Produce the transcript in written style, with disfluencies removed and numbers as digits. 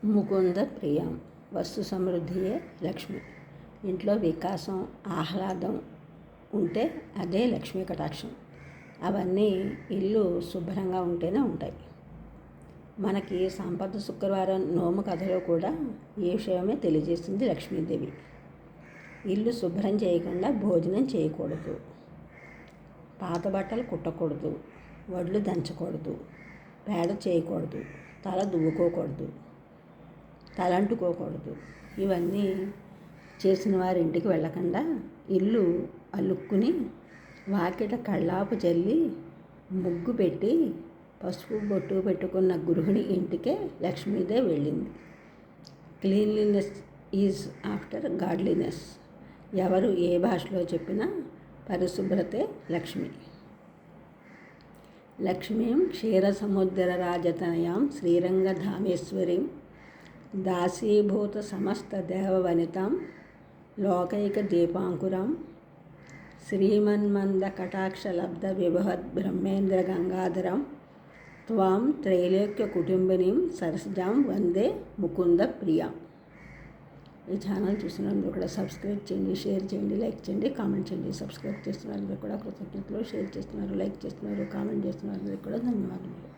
ముకుంద ప్రియం వస్తు సమృద్ధియే లక్ష్మి. ఇంట్లో వికాసం, ఆహ్లాదం ఉంటే అదే లక్ష్మీ కటాక్షం. అవన్నీ ఇల్లు శుభ్రంగా ఉంటేనే ఉంటాయి. మనకి సంపద శుక్రవారం నోము కథలో కూడా ఈ విషయమే తెలియజేసింది లక్ష్మీదేవి. ఇల్లు శుభ్రం చేయకుండా భోజనం చేయకూడదు, పాత బట్టలు కుట్టకూడదు, వడ్లు దంచకూడదు, పేడ చేయకూడదు, తల దువ్వుకోకూడదు, తలంటుకోకూడదు. ఇవన్నీ చేసిన వారి ఇంటికి వెళ్ళకుండా ఇల్లు అలుక్కుని వాకిట కళ్ళాపు చల్లి ముగ్గు పెట్టి పసుపు బొట్టు పెట్టుకున్న గృహిణి ఇంటికే లక్ష్మీదేవి వెళ్ళింది. Cleanliness is after godliness. ఎవరు ఏ భాషలో చెప్పినా పరిశుభ్రతే లక్ష్మి. లక్ష్మీం క్షీరసముద్రరాజతనయాం శ్రీరంగధామేశ్వరీం దాసీభూత సమస్త దేవవనితాం లోకైక దీపాంకురాం శ్రీమన్మంద కటాక్షలబ్ధ విభవద్ బ్రహ్మేంద్ర గంగాధరం త్వాం త్రైలోక్య కుటుంబినీం సరసజాం వందే ముకుంద ప్రియాం. ఈ ఛానల్ చూసినందుకు కూడా సబ్స్క్రైబ్ చేయండి, షేర్ చేయండి, లైక్ చేయండి, కామెంట్ చేయండి. సబ్స్క్రైబ్ చేస్తున్నారు కూడా కృతజ్ఞతలు, షేర్ చేస్తున్నారు, లైక్ చేస్తున్నారు, కామెంట్ చేస్తున్నారు కూడా ధన్యవాదాలు.